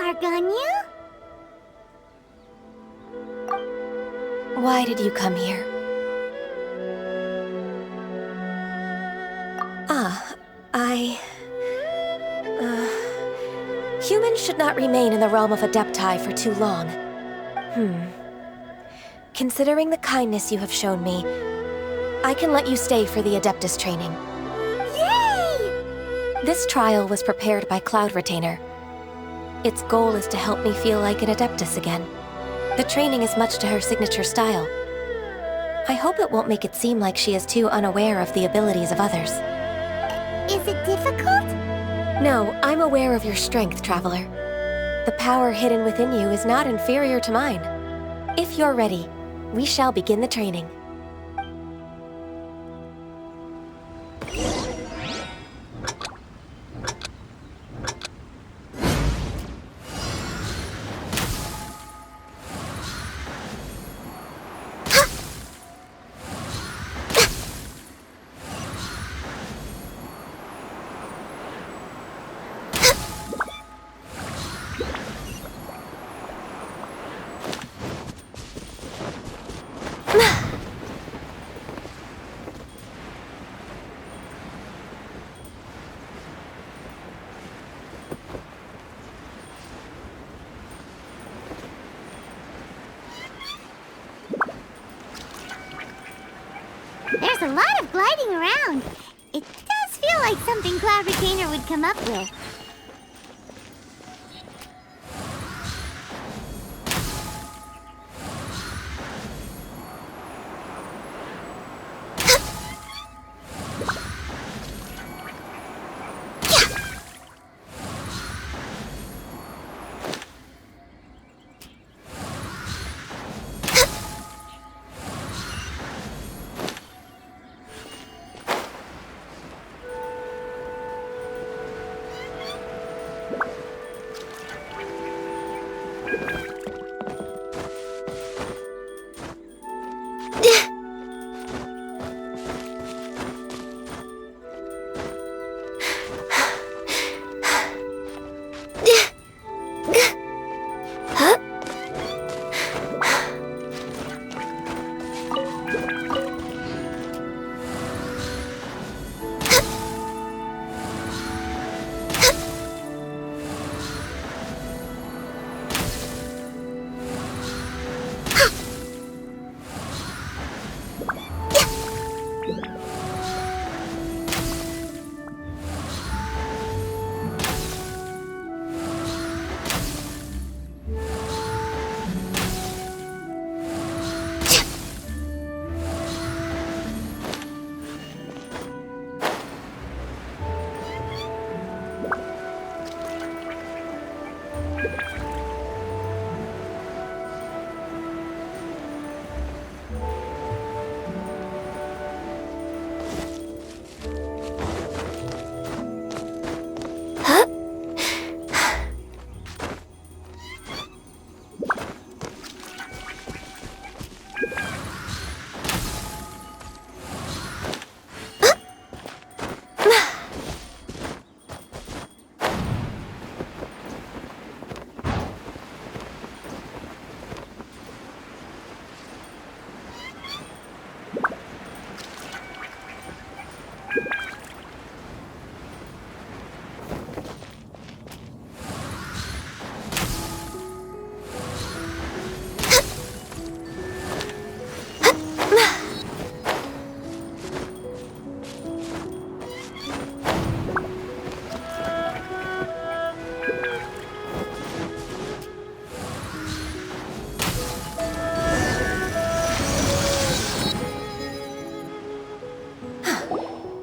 are, Ganyu? Why did you come here? Humans should not remain in the realm of Adepti for too long. Considering the kindness you have shown me, I can let you stay for the Adeptus training. Yay! This trial was prepared by Cloud Retainer. Its goal is to help me feel like an Adeptus again. The training is much to her signature style. I hope it won't make it seem like she is too unaware of the abilities of others. Is it difficult? No, I'm aware of your strength, Traveler. The power hidden within you is not inferior to mine. If you're ready, we shall begin the training. There's a lot of gliding around. It does feel like something Cloud Retainer would come up with.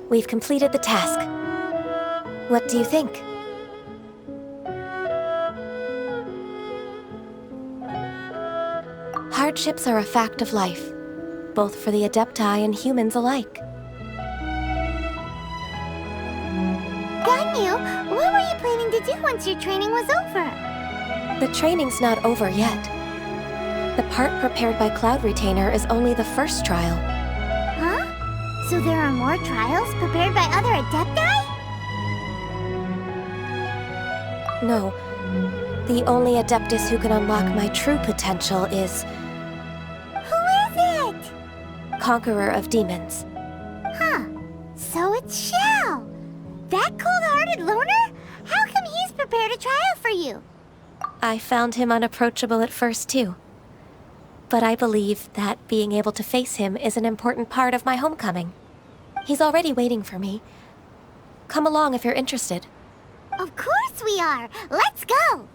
We've completed the task. What do you think? Hardships are a fact of life, both for the Adepti and humans alike. Ganyu, what were you planning to do once your training was over? The training's not over yet. The part prepared by Cloud Retainer is only the first trial. Huh? So there are more trials prepared by other Adepti? No. The only Adeptus who can unlock my true potential is Who is it? Conqueror of Demons. Huh. So it's Shao. That cold-hearted loner? How come he's prepared a trial for you? I found him unapproachable at first, too. But I believe that being able to face him is an important part of my homecoming. He's already waiting for me. Come along if you're interested. Of course we are. Let's go.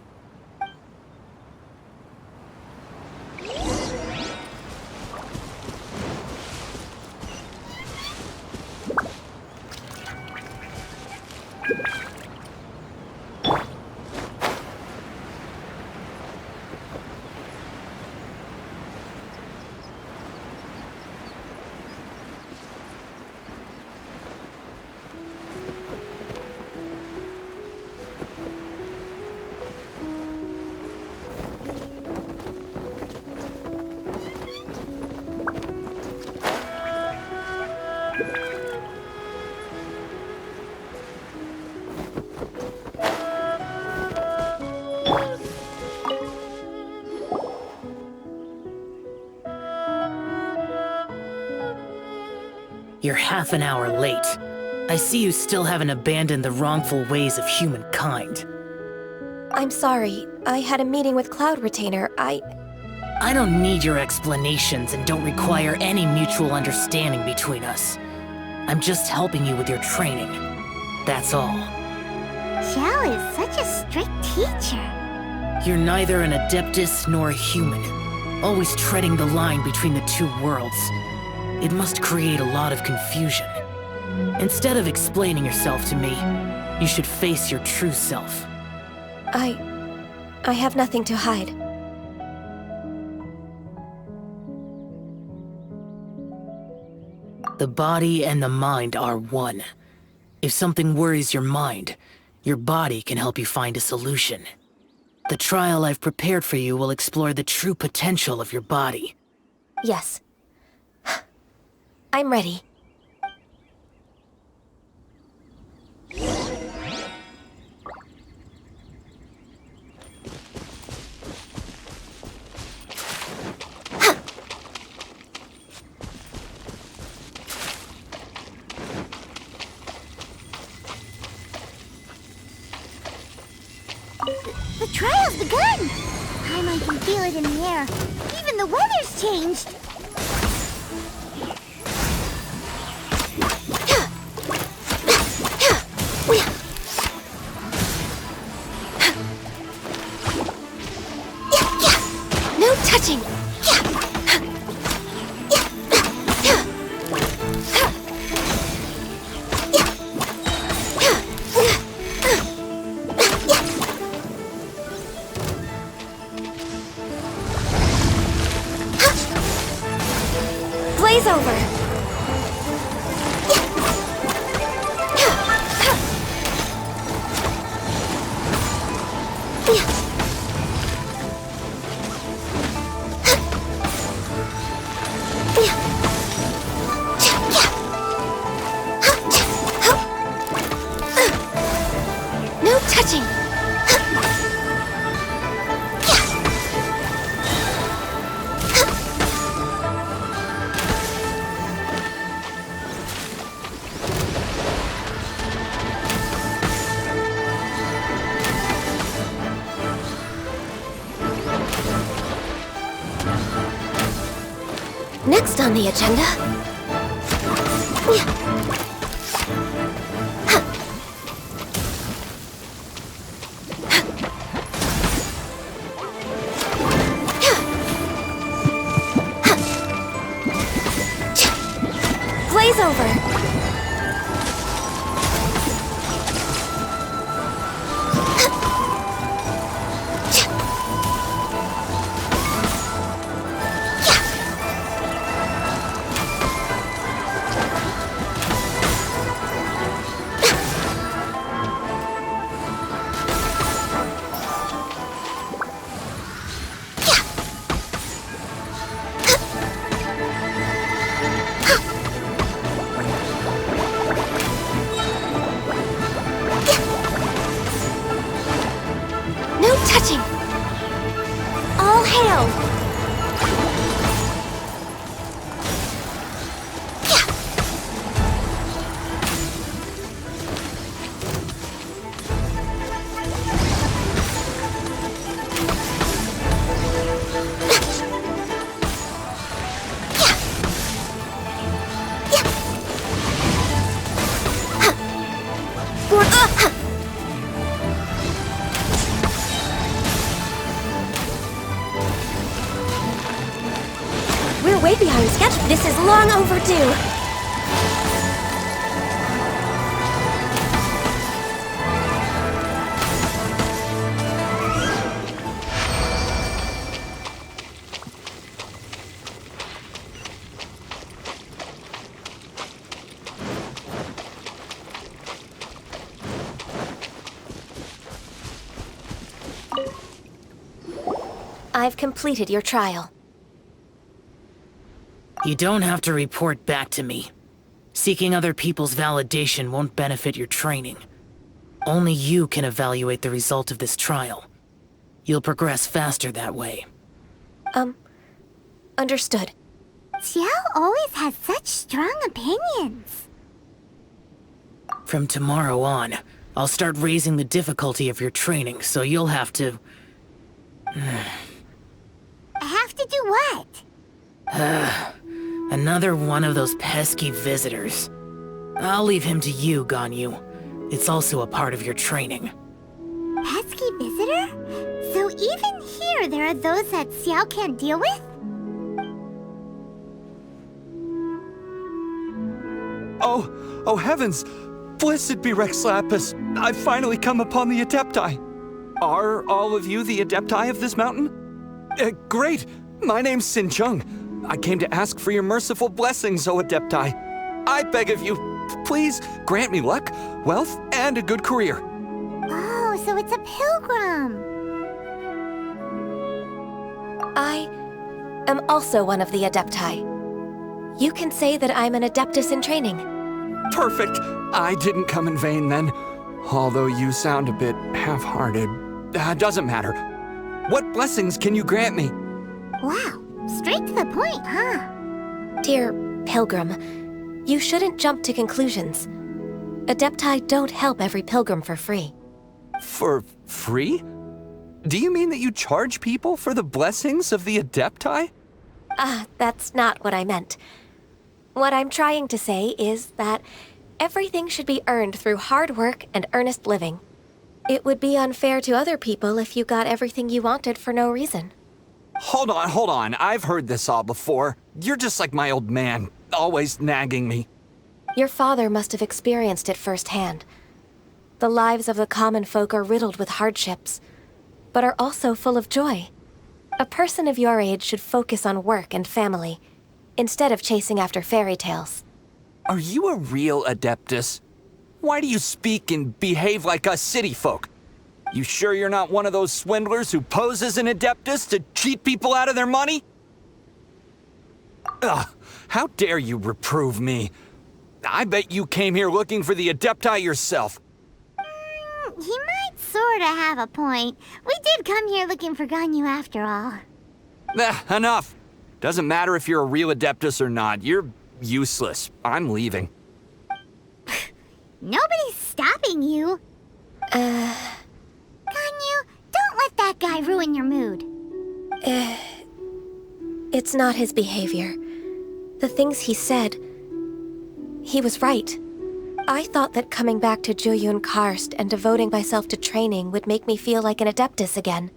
You're half an hour late. I see you still haven't abandoned the wrongful ways of humankind. I'm sorry. I had a meeting with Cloud Retainer. I don't need your explanations and don't require any mutual understanding between us. I'm just helping you with your training. That's all. Xiao is such a strict teacher. You're neither an Adeptus nor a human, always treading the line between the two worlds. It must create a lot of confusion. Instead of explaining yourself to me, you should face your true self. I have nothing to hide. The body and the mind are one. If something worries your mind, your body can help you find a solution. The trial I've prepared for you will explore the true potential of your body. Yes. I'm ready. The trial's begun! I can feel it in the air. Even the weather's changed. No touching! Blaze over! No touching! Next on the agenda... Blaze over! All hail! We're way behind schedule. This is long overdue. I've completed your trial. You don't have to report back to me. Seeking other people's validation won't benefit your training. Only you can evaluate the result of this trial. You'll progress faster that way. Understood. Xiao always has such strong opinions. From tomorrow on, I'll start raising the difficulty of your training, so you'll have to... Have to do what? Another one of those pesky visitors. I'll leave him to you, Ganyu. It's also a part of your training. Pesky visitor? So even here there are those that Xiao can't deal with? Oh heavens! Blessed be Rex Lapis! I've finally come upon the Adepti! Are all of you the Adepti of this mountain? Great! My name's Sin Chung. I came to ask for your merciful blessings, O Adepti. I beg of you, please grant me luck, wealth, and a good career. Oh, so it's a pilgrim. I am also one of the Adepti. You can say that I'm an Adeptus in training. Perfect! I didn't come in vain then. Although you sound a bit half-hearted. Doesn't matter. What blessings can you grant me? Wow, straight to the point, huh? Dear Pilgrim, you shouldn't jump to conclusions. Adepti don't help every pilgrim for free. For free? Do you mean that you charge people for the blessings of the Adepti? That's not what I meant. What I'm trying to say is that everything should be earned through hard work and earnest living. It would be unfair to other people if you got everything you wanted for no reason. Hold on. I've heard this all before. You're just like my old man, always nagging me. Your father must have experienced it firsthand. The lives of the common folk are riddled with hardships, but are also full of joy. A person of your age should focus on work and family, instead of chasing after fairy tales. Are you a real Adeptus? Why do you speak and behave like us city folk? You sure you're not one of those swindlers who pose as an Adeptus to cheat people out of their money? Ugh, how dare you reprove me? I bet you came here looking for the Adepti yourself. He might sorta have a point. We did come here looking for Ganyu after all. Enough. Doesn't matter if you're a real Adeptus or not. You're useless. I'm leaving. Nobody's stopping you. Ganyu, don't let that guy ruin your mood. It's not his behavior. The things he said, he was right. I thought that coming back to Jueyun Karst and devoting myself to training would make me feel like an Adeptus again.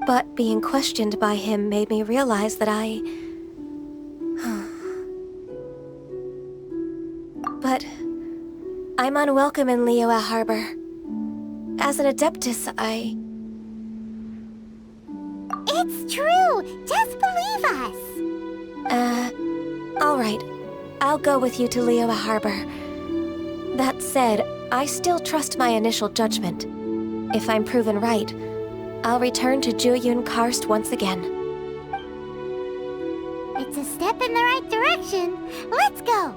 But being questioned by him made me realize that But I'm unwelcome in Liyue Harbor. As an Adeptus, It's true! Just believe us! all right. I'll go with you to Liyue Harbor. That said, I still trust my initial judgment. If I'm proven right, I'll return to Jueyun Karst once again. It's a step in the right direction. Let's go!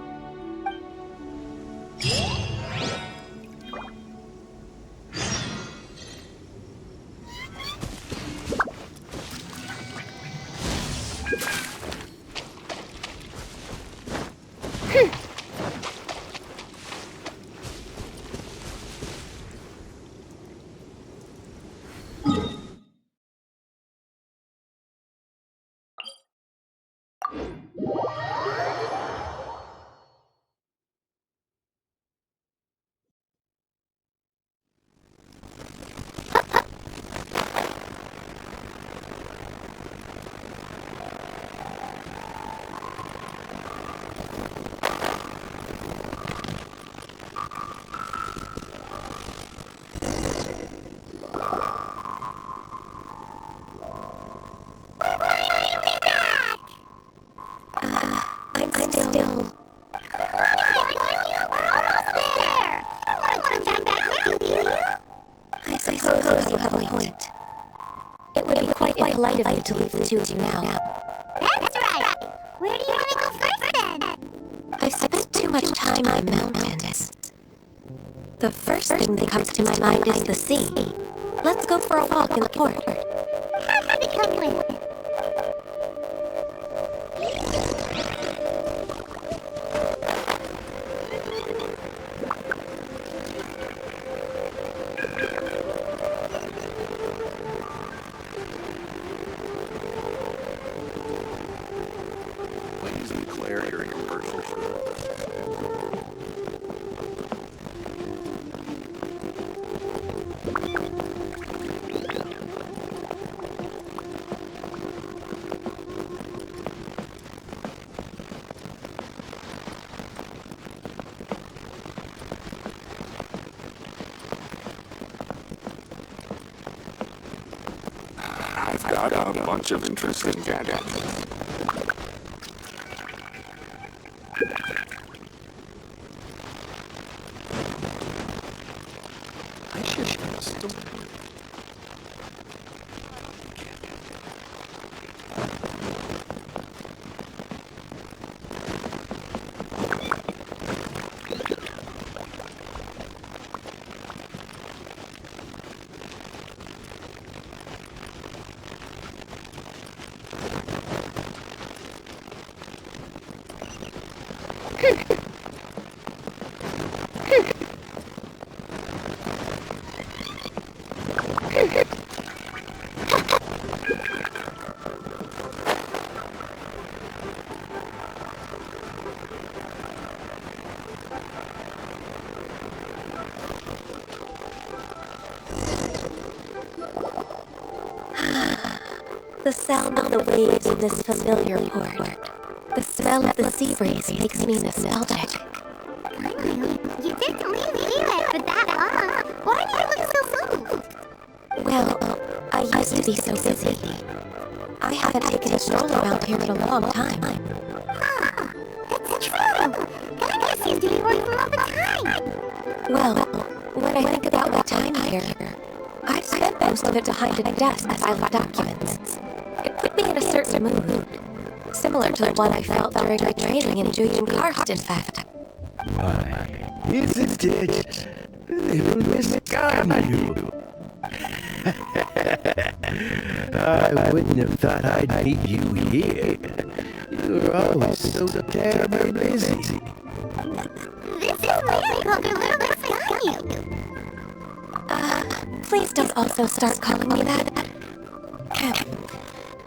be quite impolite of you to leave the two of you now. That's right. Where do you want to go first then? I've spent too much time in the mountains. The first thing that comes to my mind is the sea. Let's go for a walk in the port. Happy to come with. Please declare your commercial. I've got a bunch of interesting gadgets. I should still. The sound of the waves in this familiar port. The smell of the sea breeze makes me nostalgic. You didn't leave here for that long. Why do you look so moved? Well, I used to be so busy. I haven't taken a stroll around here in a long time. That's true. Ganyu seems to be working all the time. Well, when I think about my time here, I've spent most of it behind a desk filing documents. It put me in a certain mood, similar to the one I felt during my training in Jujin Karst, in fact. Why, isn't it little Miss Ganyu? I wouldn't have thought I'd meet you here. You're always so terribly busy. This is really poker little Miss Ganyu. Please don't also start calling me that.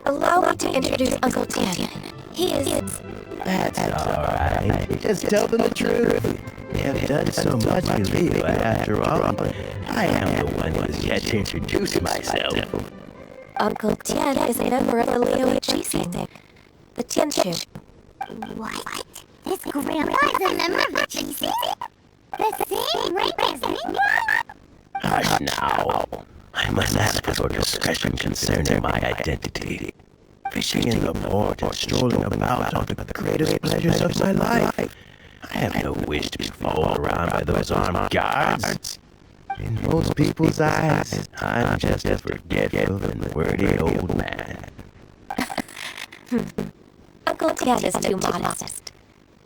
Allow me to introduce Uncle Tian. He is... That's alright. Just tell them the truth. You have done so much with Leo after all. I am the one who has yet to introduce myself. Uncle Tian is a member of the Leo Chising, the Tianshu. What? This grandpa is a member of the GC? The same rank as me? Hush now. I must ask for your discretion concerning my identity. Fishing in the port and strolling about are the greatest pleasures of my life. I have no wish to be followed around by those armed guards. In most people's eyes, I'm just a forgetful and wordy old man. Uncle Tian is too modest.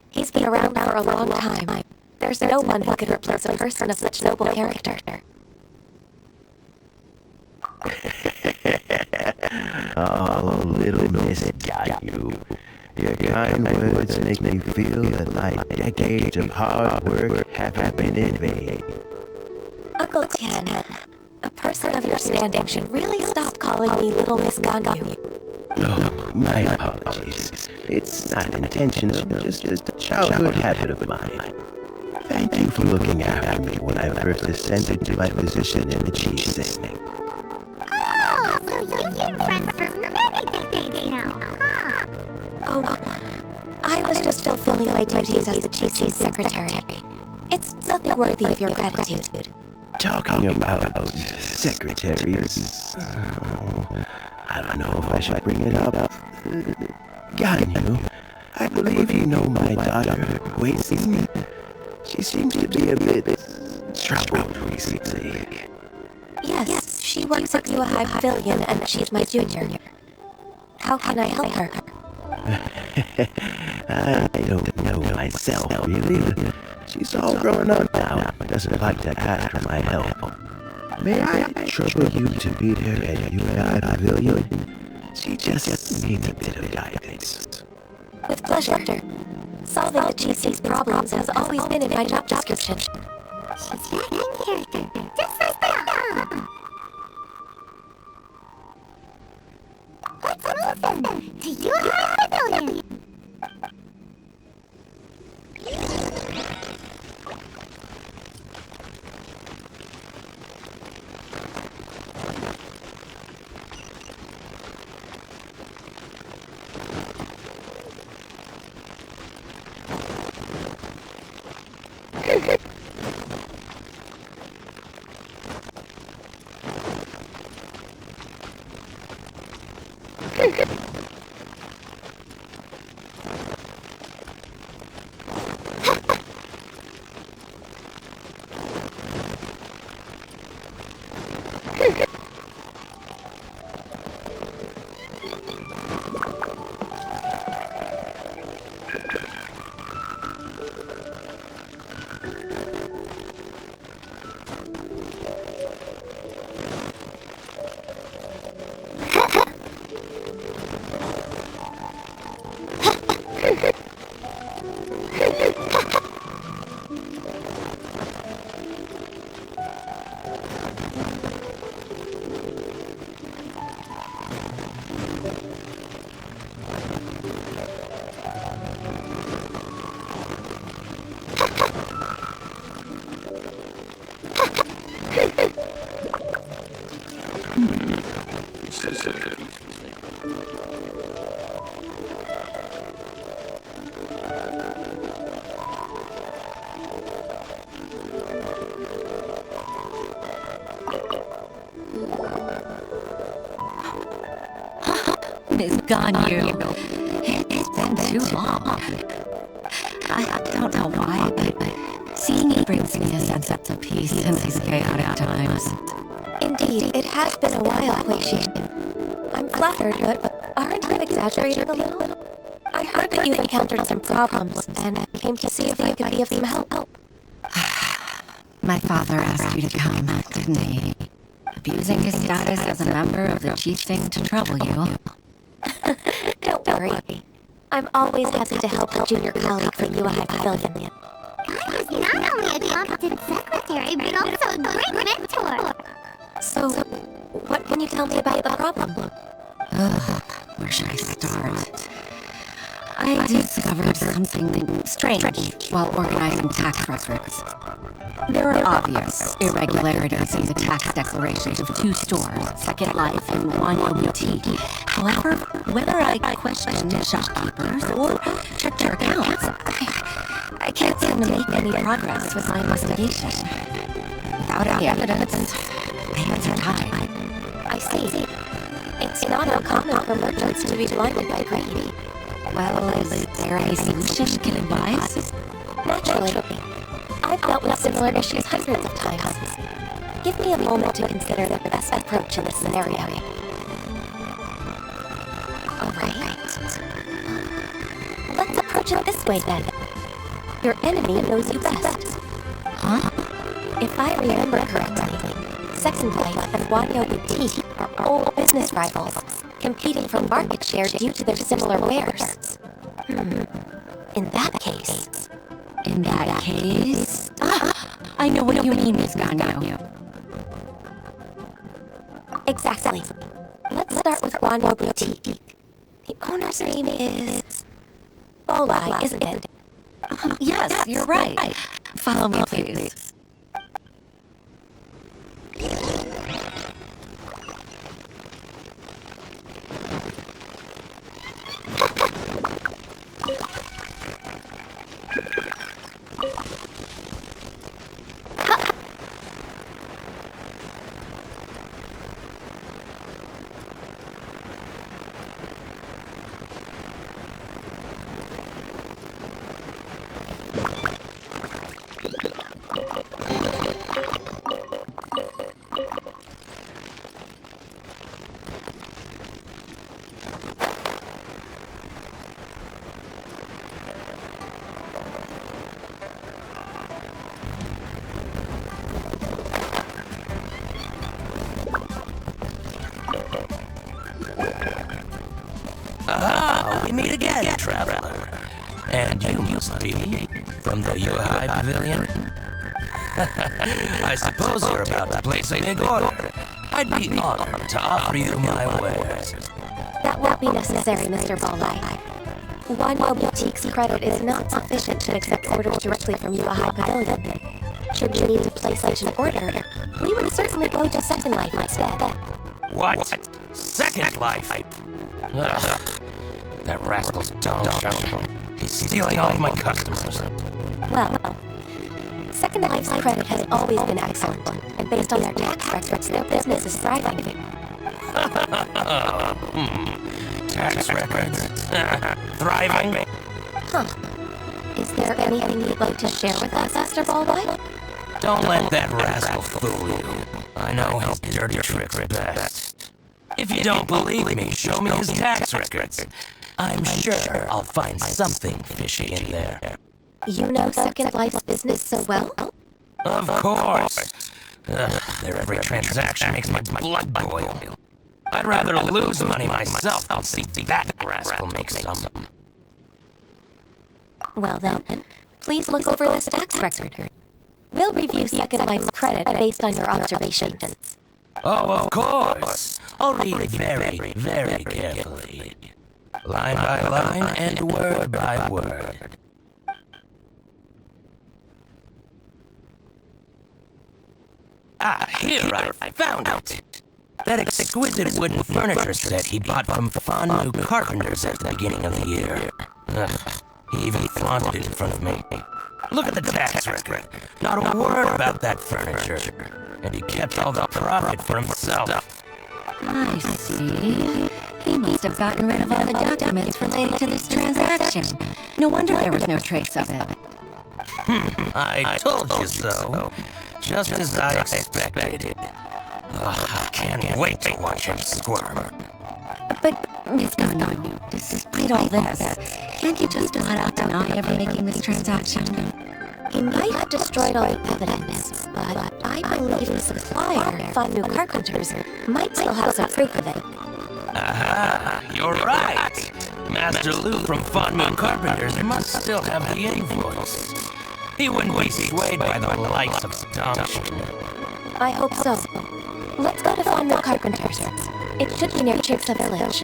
He's been around for a long time. There's no one who could replace a person of such noble character. Oh, little Miss Ganyu. Your kind words make me feel that my decades of hard work haven't been in vain. Uncle Tian, a person of your standing should really stop calling me Little Miss Ganyu. Oh, my apologies. It's not intentional, just a childhood habit of mine. Thank you for looking after me when I first ascended to my position in the Chising. Oh, so you've been friends for many decades now, huh? Oh, I was just fulfilling my duties as the GC's secretary. It's nothing worthy of your gratitude. Talking about secretaries, I don't know if I should bring it up. Ganyu, I believe you know my daughter, Wei-Xin. She seems to be a bit troubled recently. Yes, She works at UA High Pavilion and she's my junior. How can I help her? I don't know myself, really. She's all grown up now, doesn't like to ask for my help. May I trouble you to meet her at UAI Pavilion? She just needs a bit of guidance. With pleasure. Solving the GC's problems has always been in my job description. She's your main character, just like that, huh? Let's move them to your pavilion. Miss Ganyu. It's been too long. I don't know why, but seeing you brings me a sense of peace in these chaotic times. Indeed, it has been a while, Huixi. I'm flattered, but aren't you exaggerating a little? I heard that you've encountered some problems and came to see if I could be of some help. My father asked you to come, didn't he? Abusing his status as a member of the chieftain to trouble you. Don't worry. I'm always happy to help a junior colleague from UA High Pavilion. He's not only a competent secretary, but also a great mentor. So, what can you tell me about the problem? Where should I start? I discovered something strange while organizing tax records. There are obvious irregularities in the tax declarations of 2 stores, Second Life and Ganyu Boutique. However, whether I questioned shopkeepers or checked their accounts, I can't seem to make any progress with my investigation. Without any evidence, my hands are tied. I see. It's not uncommon for merchants to be blinded by greed. Well, is there any solution you can advise? Naturally. I've dealt with similar issues hundreds of times. Give me a moment to consider the best approach in this scenario. Alright. Let's approach it this way then. Your enemy knows you best. Huh? If I remember correctly, Second Life and Ganyu Boutique are old business rivals, competing for market share due to their similar wares. In that case... I know what you mean, Miss Ganyu. Exactly. Let's start with Ganyu Boutique. The owner's name is... Bolai, isn't it? Yes, you're right. Follow me, please. Ah, we meet again, traveler. And you must be from the Yuhai Pavilion? I suppose you're about to place a big order. I'd be honored to offer you my wares. That won't be necessary, Mr. Balai. One boutique's credit is not sufficient to accept orders directly from Yuhai Pavilion. Should you need to place such an order, we would certainly go to Second Life instead. What? Second Life? Ugh. That rascal's dumb. He's stealing all of my customers. Well, Second Life's credit has always been excellent, and based on their tax records, their business is thriving. Tax records? Thriving? Huh. Is there anything you'd like to share with us, Master Balbai? Don't let that rascal fool you. I know his dirty tricks best. If you don't believe me, show me his tax records. I'm sure I'll find something fishy in there. You know Second Life's business so well? Of course. Their every transaction makes my blood boil. I'd rather lose money myself than see that rascal make some. Well then, please look over this tax record. We'll review Second Life's credit based on your observations. Oh, of course. I'll read very, very carefully. Line by line and word by word. Ah, here, I found it. That exquisite wooden furniture set he bought from Ganyu carpenters at the beginning of the year. He even flaunted it in front of me. Look at the tax record. Not a word about that furniture. And he kept all the profit for himself. I see. He must have gotten rid of all the documents related to this transaction. No wonder there was no trace of it. I told you so. Just as I expected. I can't wait to watch him squirm. But, Miss Ganyu, despite all this, can't you just flat out deny ever making this transaction? He might have destroyed all the evidence, but I believe the supplier, Ganyu Carpenters, might still have some proof of it. Aha, you're right. Master Lu from Ganyu Carpenters must still have the invoice. He wouldn't be swayed by the likes of Genshin. I hope so. Let's go to Ganyu Carpenters. It should be near Chirsa Village.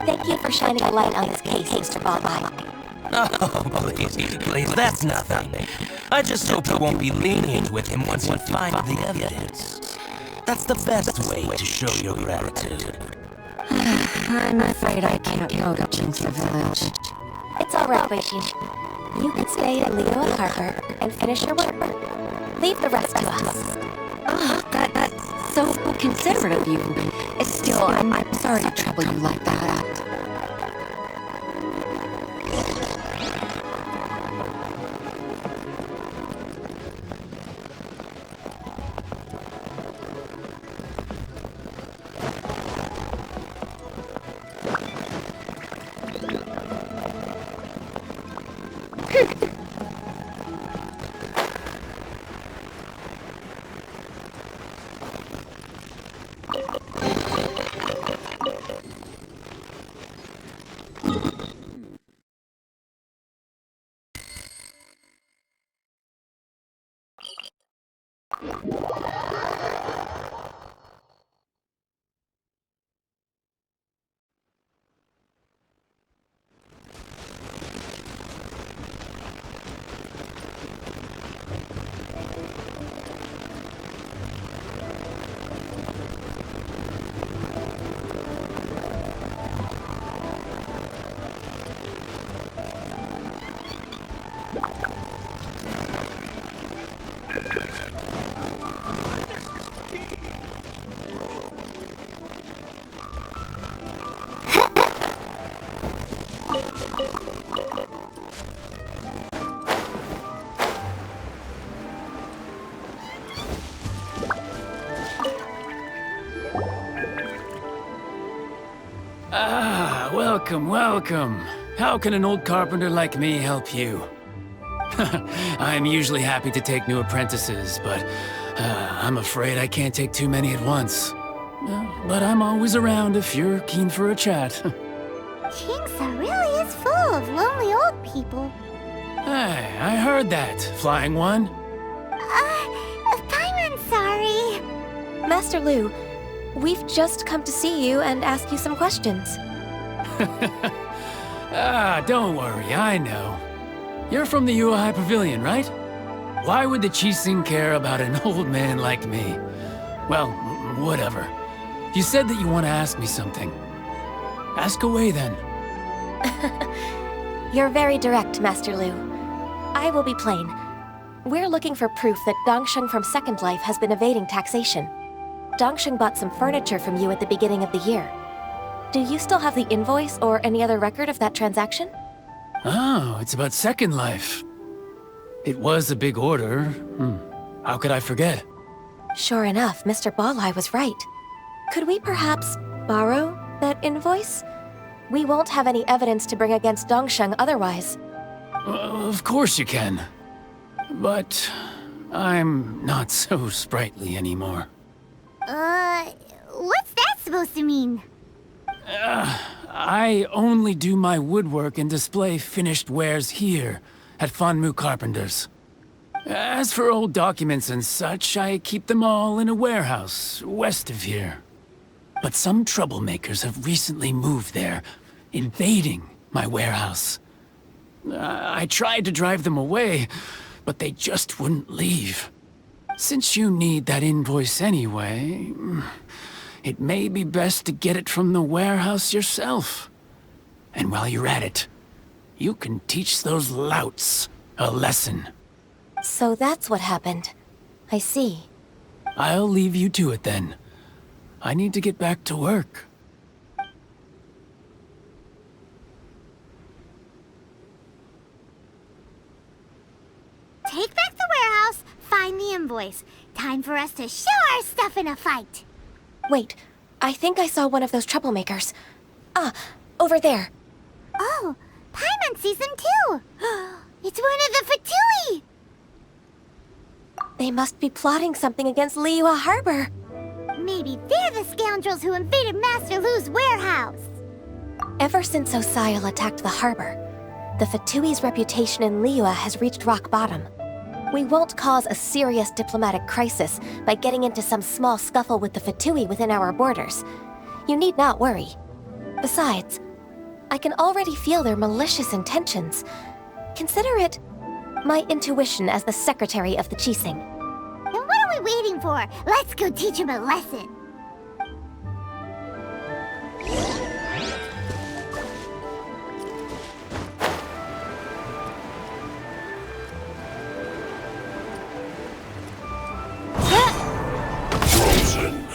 Thank you for shining a light on this case, Mr. Balbai. Oh, please, that's nothing. I just hope you won't be lenient with him once you find the evidence. That's the best way to show your gratitude. I'm afraid I can't go to Chirsa Village. It's all right, Wei-Jin. You can stay at Leo and Harper and finish your work. Leave the rest to us. That's so considerate of you. Still, I'm sorry to trouble you like that. Welcome, welcome. How can an old carpenter like me help you? I'm usually happy to take new apprentices, but I'm afraid I can't take too many at once. but I'm always around if you're keen for a chat. Jinxa really is full of lonely old people. Hey, I heard that, Flying One. I'm sorry. Master Lu, we've just come to see you and ask you some questions. Don't worry, I know. You're from the Yuehai Pavilion, right? Why would the Qixing care about an old man like me? Well, whatever. You said that you want to ask me something. Ask away, then. You're very direct, Master Lu. I will be plain. We're looking for proof that Dongsheng from Second Life has been evading taxation. Dongsheng bought some furniture from you at the beginning of the year. Do you still have the invoice or any other record of that transaction? Oh, it's about Second Life. It was a big order. How could I forget? Sure enough, Mr. Balai was right. Could we perhaps borrow that invoice? We won't have any evidence to bring against Dongsheng otherwise. Of course you can. But I'm not so sprightly anymore. What's that supposed to mean? I only do my woodwork and display finished wares here at Fanmu Carpenter's. As for old documents and such, I keep them all in a warehouse west of here. But some troublemakers have recently moved there, invading my warehouse. I tried to drive them away, but they just wouldn't leave. Since you need that invoice anyway, it may be best to get it from the warehouse yourself. And while you're at it, you can teach those louts a lesson. So that's what happened. I see. I'll leave you to it then. I need to get back to work. Take back the warehouse, find the invoice. Time for us to show our stuff in a fight. Wait, I think I saw one of those troublemakers. Over there. Oh, Paimon sees them too. It's one of the Fatui. They must be plotting something against Liyue Harbor. Maybe they're the scoundrels who invaded Master Lu's warehouse. Ever since Osial attacked the harbor, the Fatui's reputation in Liyue has reached rock bottom. We won't cause a serious diplomatic crisis by getting into some small scuffle with the Fatui within our borders. You need not worry. Besides, I can already feel their malicious intentions. Consider it my intuition as the secretary of the Qixing. Then what are we waiting for? Let's go teach him a lesson. Frozen.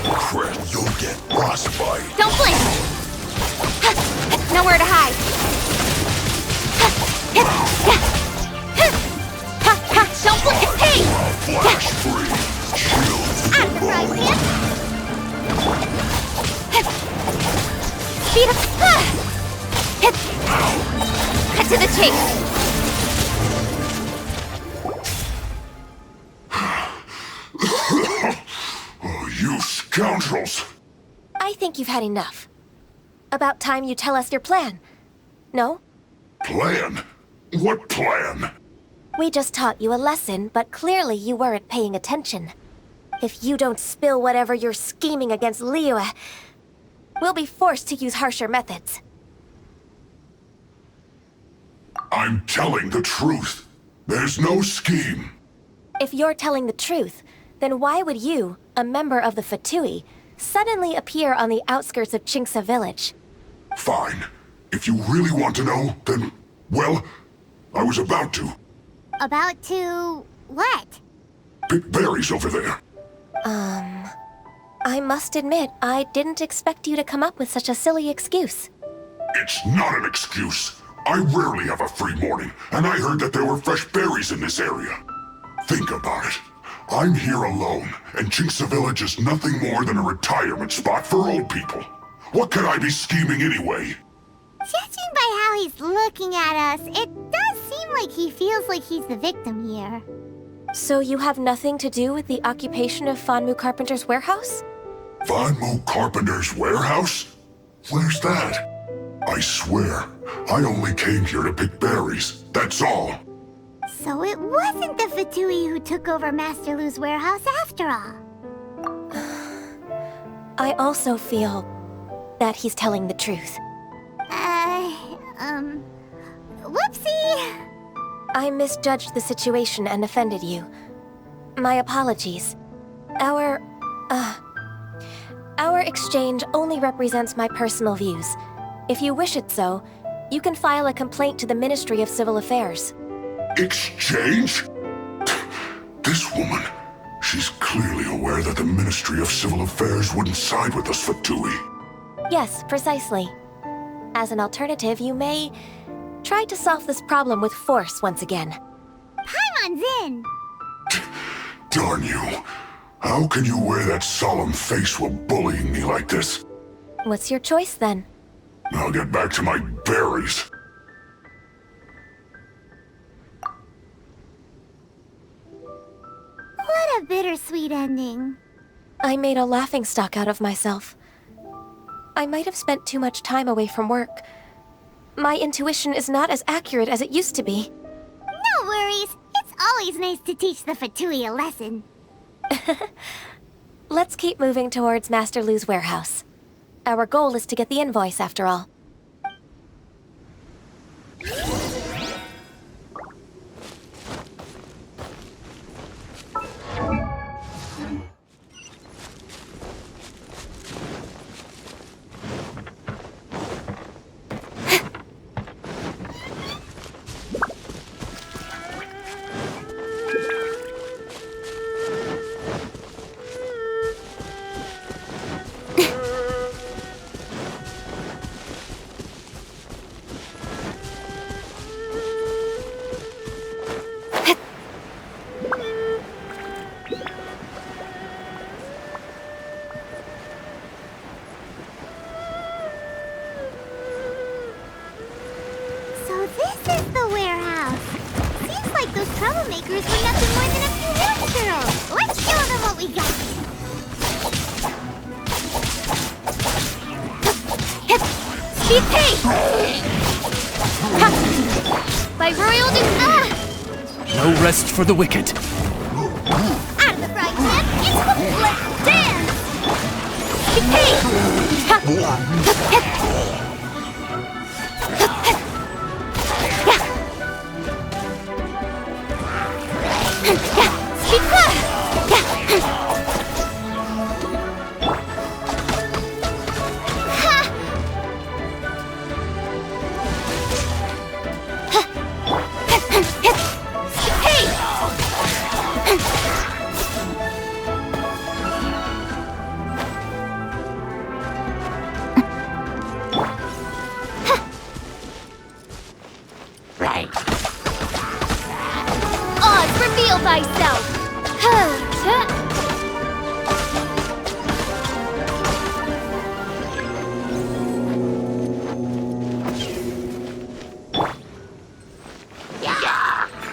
Crap, you'll get frostbite. Don't blink! Nowhere to hide. Don't blink! Hey! Flash freeze. Shields. I'm surprised, man. Speed up. Cut to the chase. Oh, you scoundrels. I think you've had enough. About time you tell us your plan. No? Plan? What plan? We just taught you a lesson, but clearly you weren't paying attention. If you don't spill whatever you're scheming against Liyue, we'll be forced to use harsher methods. I'm telling the truth. There's no scheme. If you're telling the truth, then why would you, a member of the Fatui, suddenly appear on the outskirts of Jinxa village? Fine. If you really want to know, then, well, I was about to. About to... what? Pick berries over there. I must admit, I didn't expect you to come up with such a silly excuse. It's not an excuse. I rarely have a free morning, and I heard that there were fresh berries in this area. Think about it. I'm here alone, and Jinxa Village is nothing more than a retirement spot for old people. What could I be scheming anyway? Judging by how he's looking at us, it does seem like he feels like he's the victim here. So you have nothing to do with the occupation of Fanmu Carpenter's warehouse? Von Moo Carpenter's warehouse? Where's that? I swear, I only came here to pick berries, that's all. So it wasn't the Fatui who took over Master Lu's warehouse after all. I also feel that he's telling the truth. Whoopsie! I misjudged the situation and offended you. My apologies. Our exchange only represents my personal views. If you wish it so, you can file a complaint to the Ministry of Civil Affairs. Exchange? This woman, she's clearly aware that the Ministry of Civil Affairs wouldn't side with us, Fatui. Yes, precisely. As an alternative, you may try to solve this problem with force once again. Paimon's in! Darn you. How can you wear that solemn face while bullying me like this? What's your choice then? I'll get back to my berries. What a bittersweet ending. I made a laughingstock out of myself. I might have spent too much time away from work. My intuition is not as accurate as it used to be. No worries. It's always nice to teach the Fatui a lesson. Let's keep moving towards Master Lu's warehouse. Our goal is to get the invoice, after all. This is the warehouse. Seems like those troublemakers were nothing more than a few horse girls. Let's show them what we got. Speed pace! By royal No rest for the wicked. Out of the frying pan, into the let's dance! Oz, reveal thyself!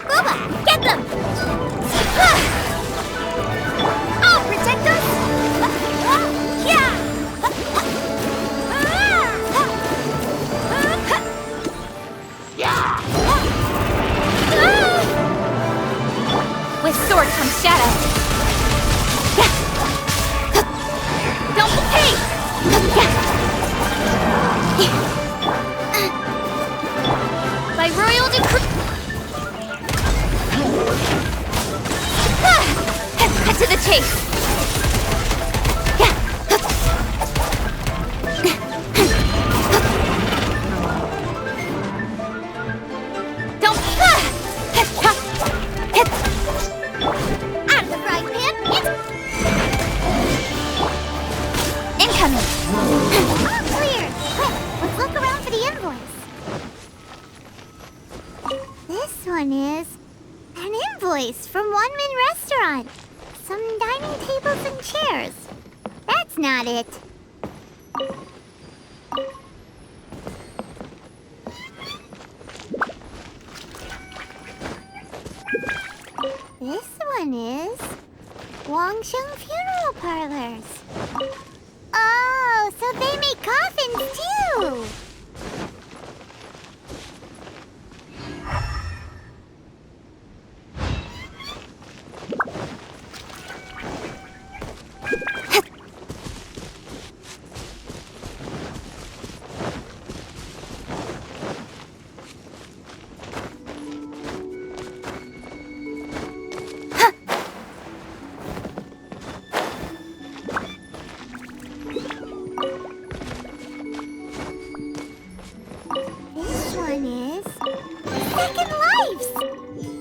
Booba, get them! I'll protect us! With sword comes shadow. Don't pay! By royal decree. Cut to the chase. Don't. Out of the frying pan, Incoming. all clear. Quick, let's look around for the invoice. This one is an invoice from One Min Restaurant. Some dining tables and chairs. That's not it. This one is Wangsheng Funeral Parlors. So they make coffins, too! This one is Second Lives!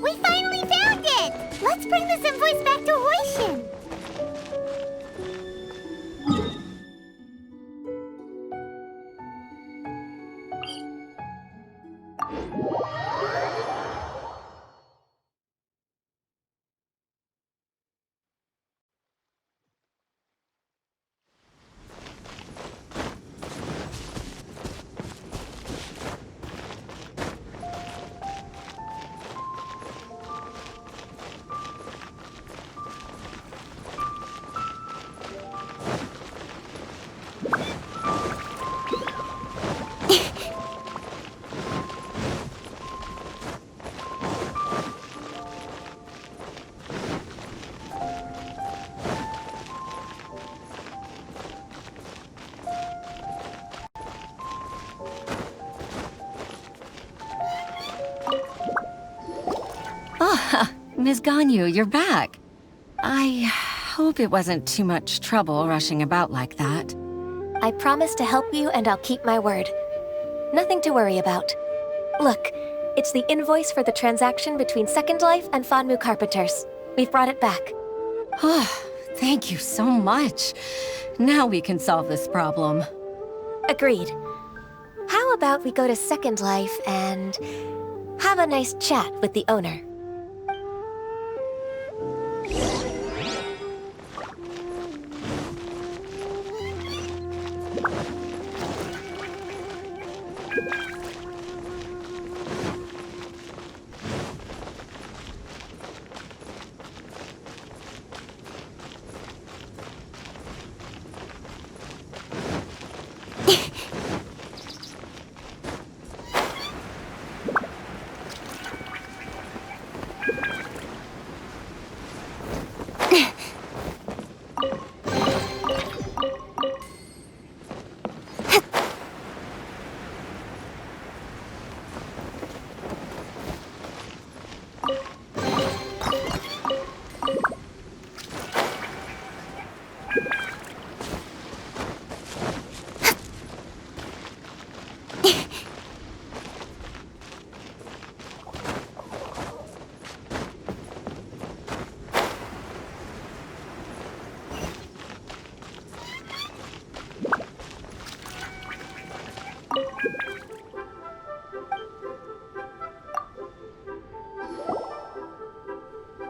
We finally found it! Let's bring this invoice back to Hoishin! Ms. Ganyu, you're back. I hope it wasn't too much trouble rushing about like that. I promise to help you and I'll keep my word. Nothing to worry about. Look, it's the invoice for the transaction between Second Life and Fanmu Carpenters. We've brought it back. Oh, thank you so much. Now we can solve this problem. Agreed. How about we go to Second Life and have a nice chat with the owner?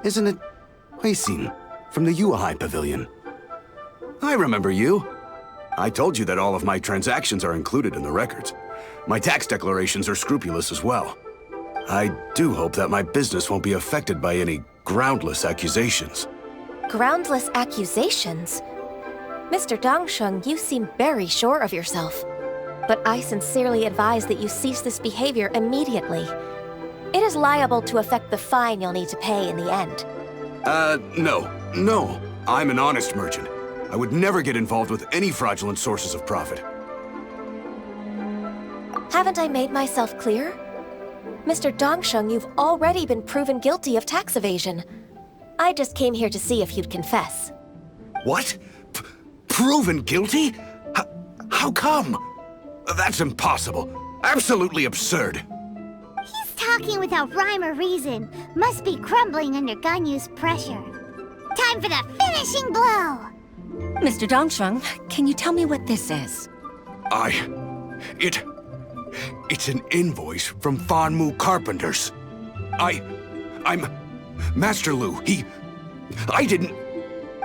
Isn't it Huixin from the Yuehai Pavilion? I remember you. I told you that all of my transactions are included in the records. My tax declarations are scrupulous as well. I do hope that my business won't be affected by any groundless accusations. Groundless accusations? Mr. Dongsheng, you seem very sure of yourself. But I sincerely advise that you cease this behavior immediately. It is liable to affect the fine you'll need to pay in the end. No. I'm an honest merchant. I would never get involved with any fraudulent sources of profit. Haven't I made myself clear? Mr. Dongsheng, you've already been proven guilty of tax evasion. I just came here to see if you'd confess. What? Proven guilty? How come? That's impossible. Absolutely absurd. He's talking without rhyme or reason. Must be crumbling under Ganyu's pressure. Time for the finishing blow! Mr. Dongsheng, can you tell me what this is? It's an invoice from Fanmu Carpenters. I'm Master Lu. I didn't...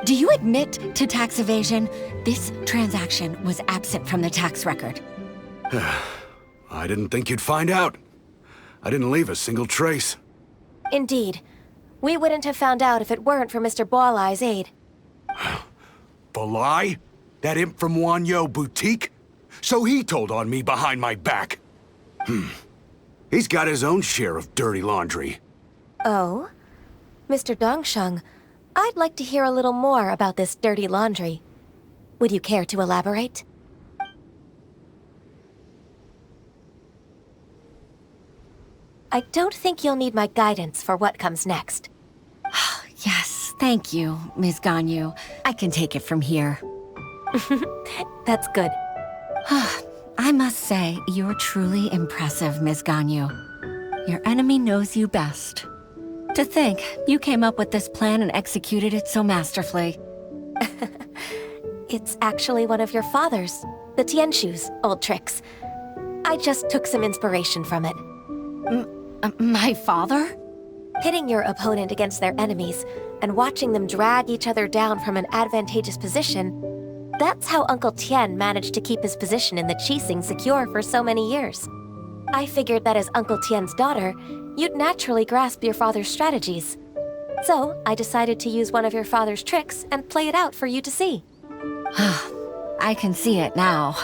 Do you admit to tax evasion? This transaction was absent from the tax record. I didn't think you'd find out. I didn't leave a single trace. Indeed. We wouldn't have found out if it weren't for Mr. Boalai's aid. Balai? That imp from Wanyo Boutique? So he told on me behind my back. He's got his own share of dirty laundry. Oh? Mr. Dongsheng, I'd like to hear a little more about this dirty laundry. Would you care to elaborate? I don't think you'll need my guidance for what comes next. Yes, thank you, Ms. Ganyu. I can take it from here. That's good. I must say, you're truly impressive, Ms. Ganyu. Your enemy knows you best. To think, you came up with this plan and executed it so masterfully. It's actually one of your father's, the Tianshu's, old tricks. I just took some inspiration from it. My father? Pitting your opponent against their enemies and watching them drag each other down from an advantageous position, that's how Uncle Tien managed to keep his position in the Qixing secure for so many years. I figured that as Uncle Tien's daughter, you'd naturally grasp your father's strategies. So I decided to use one of your father's tricks and play it out for you to see. I can see it now.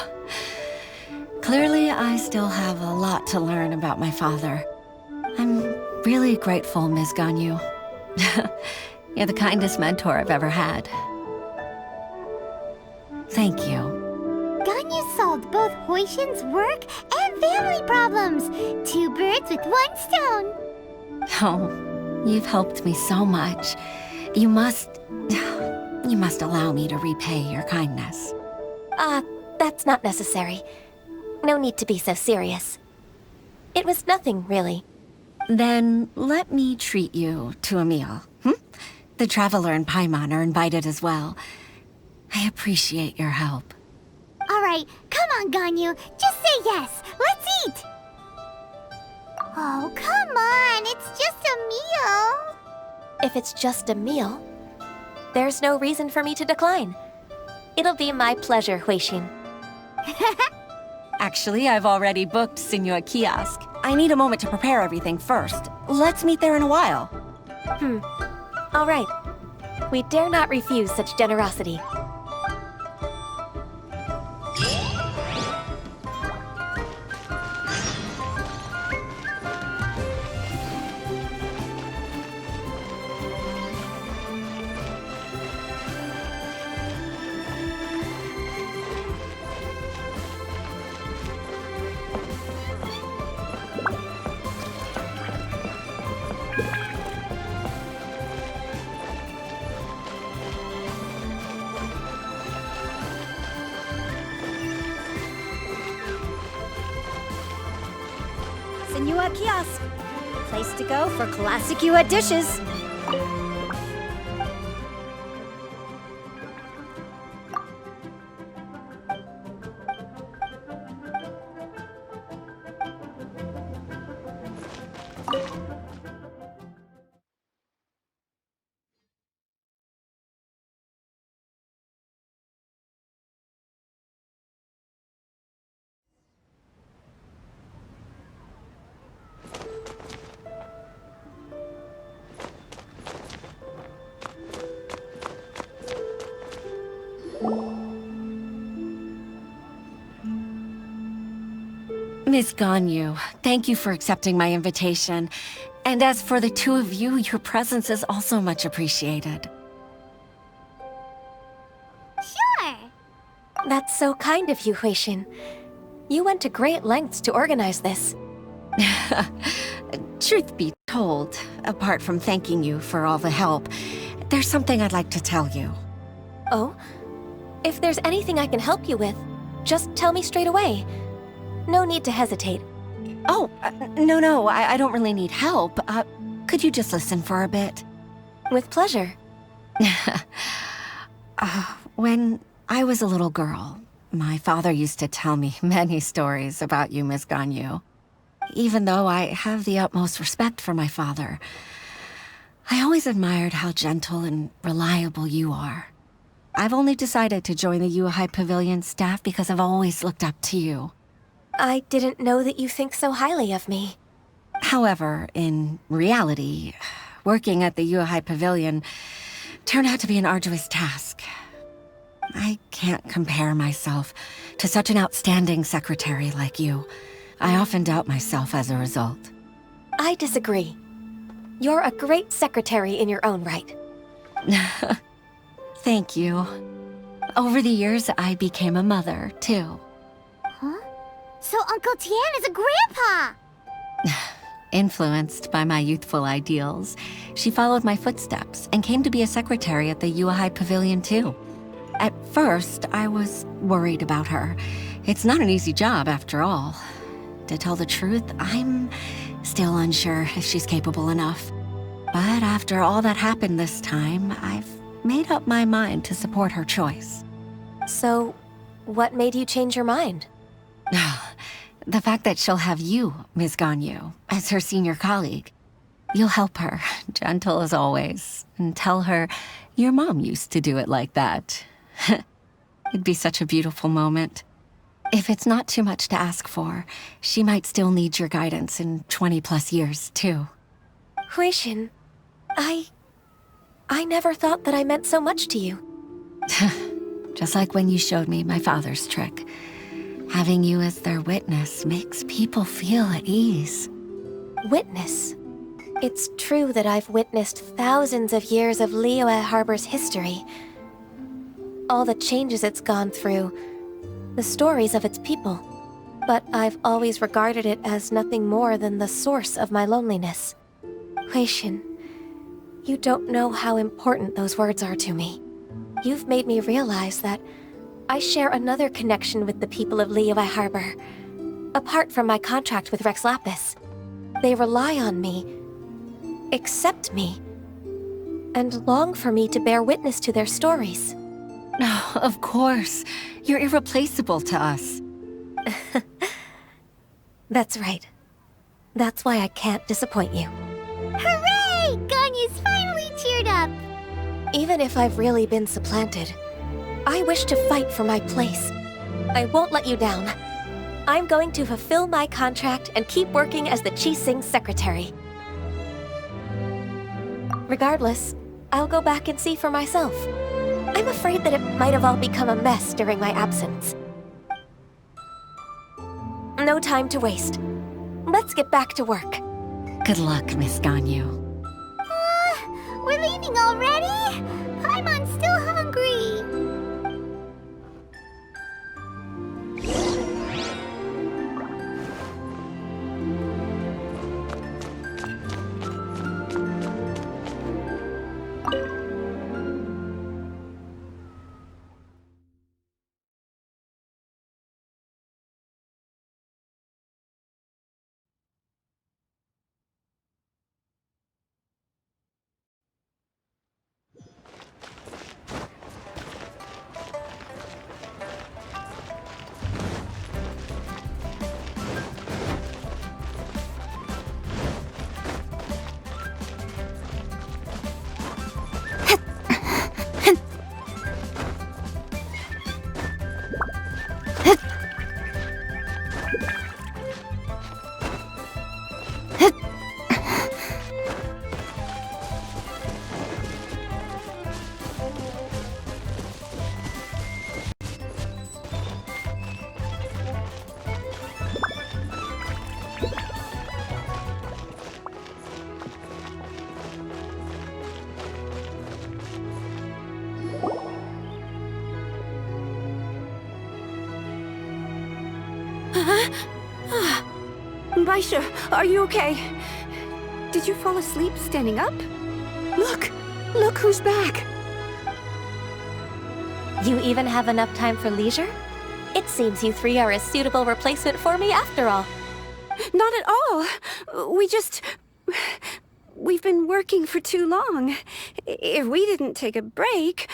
Clearly, I still have a lot to learn about my father. I'm really grateful, Ms. Ganyu. You're the kindest mentor I've ever had. Thank you. Ganyu solved both Huishin's work and family problems. 2 birds with 1 stone. Oh, you've helped me so much. You must allow me to repay your kindness. That's not necessary. No need to be so serious. It was nothing, really. Then let me treat you to a meal. The Traveler and Paimon are invited as well. I appreciate your help. All right, come on, Ganyu. Just say yes. Let's eat. Oh, come on. It's just a meal. If it's just a meal, there's no reason for me to decline. It'll be my pleasure, Huixin. Actually, I've already booked Senor Kiosk. I need a moment to prepare everything first. Let's meet there in a while. All right. We dare not refuse such generosity. Senua Kiosk. Place to go for classic Yua dishes. Miss Ganyu, thank you for accepting my invitation. And as for the 2 of you, your presence is also much appreciated. Sure. That's so kind of you, Huixin. You went to great lengths to organize this. Truth be told, apart from thanking you for all the help, there's something I'd like to tell you. Oh? If there's anything I can help you with, just tell me straight away. No need to hesitate. Oh, no, I don't really need help. Could you just listen for a bit? With pleasure. When I was a little girl, my father used to tell me many stories about you, Miss Ganyu. Even though I have the utmost respect for my father, I always admired how gentle and reliable you are. I've only decided to join the Yuhai Pavilion staff because I've always looked up to you. I didn't know that you think so highly of me. However, in reality, working at the Yuhai Pavilion turned out to be an arduous task. I can't compare myself to such an outstanding secretary like you. I often doubt myself as a result. I disagree. You're a great secretary in your own right. Thank you. Over the years, I became a mother, too. Huh? So Uncle Tian is a grandpa! Influenced by my youthful ideals, she followed my footsteps and came to be a secretary at the Yuehai Pavilion, too. At first, I was worried about her. It's not an easy job, after all. To tell the truth, I'm still unsure if she's capable enough. But after all that happened this time, I've made up my mind to support her choice. So, what made you change your mind? The fact that she'll have you, Ms. Ganyu, as her senior colleague. You'll help her, gentle as always, and tell her your mom used to do it like that. It'd be such a beautiful moment. If it's not too much to ask for, she might still need your guidance in 20+ years, too. Huixin, I never thought that I meant so much to you. Just like when you showed me my father's trick. Having you as their witness makes people feel at ease. Witness? It's true that I've witnessed thousands of years of Liyue Harbor's history. All the changes it's gone through, the stories of its people. But I've always regarded it as nothing more than the source of my loneliness. Huixin, you don't know how important those words are to me. You've made me realize that I share another connection with the people of Liyue Harbor. Apart from my contract with Rex Lapis, they rely on me, accept me, and long for me to bear witness to their stories. Oh, of course. You're irreplaceable to us. That's right. That's why I can't disappoint you. Hooray! Ganyu's finally cheered up! Even if I've really been supplanted, I wish to fight for my place. I won't let you down. I'm going to fulfill my contract and keep working as the Qixing's secretary. Regardless, I'll go back and see for myself. I'm afraid that it might have all become a mess during my absence. No time to waste. Let's get back to work. Good luck, Miss Ganyu. We're leaving already? Paimon's still hungry. Baisha, are you okay? Did you fall asleep standing up? Look! Look who's back! You even have enough time for leisure? It seems you three are a suitable replacement for me after all. Not at all! We've been working for too long. If we didn't take a break...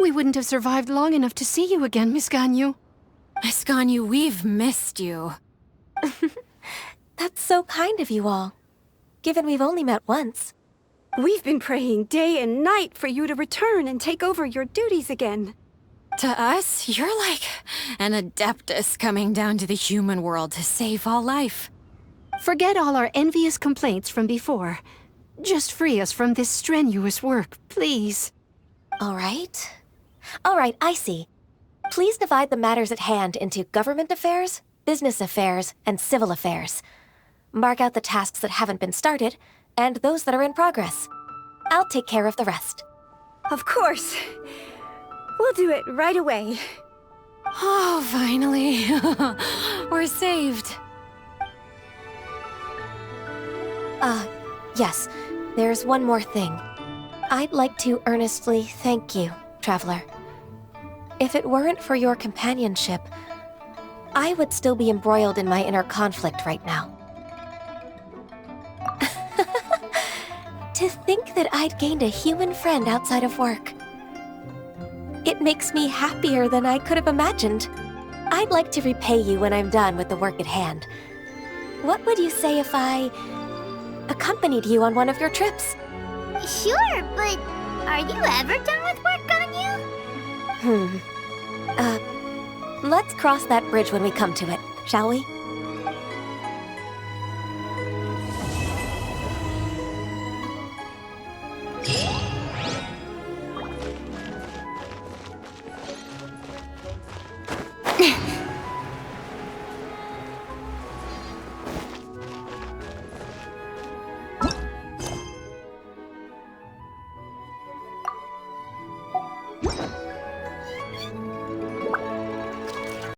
We wouldn't have survived long enough to see you again, Miss Ganyu. Miss Ganyu, we've missed you. That's so kind of you all, given we've only met once. We've been praying day and night for you to return and take over your duties again. To us, you're like an adeptus coming down to the human world to save all life. Forget all our envious complaints from before. Just free us from this strenuous work, please. All right. All right, I see. Please divide the matters at hand into government affairs, business affairs, and civil affairs. Mark out the tasks that haven't been started, and those that are in progress. I'll take care of the rest. Of course. We'll do it right away. Oh, finally. We're saved. Yes. There's one more thing. I'd like to earnestly thank you, Traveler. If it weren't for your companionship, I would still be embroiled in my inner conflict right now. To think that I'd gained a human friend outside of work. It makes me happier than I could have imagined. I'd like to repay you when I'm done with the work at hand. What would you say if I accompanied you on one of your trips? Sure, but are you ever done with work, Ganyu? Let's cross that bridge when we come to it, shall we?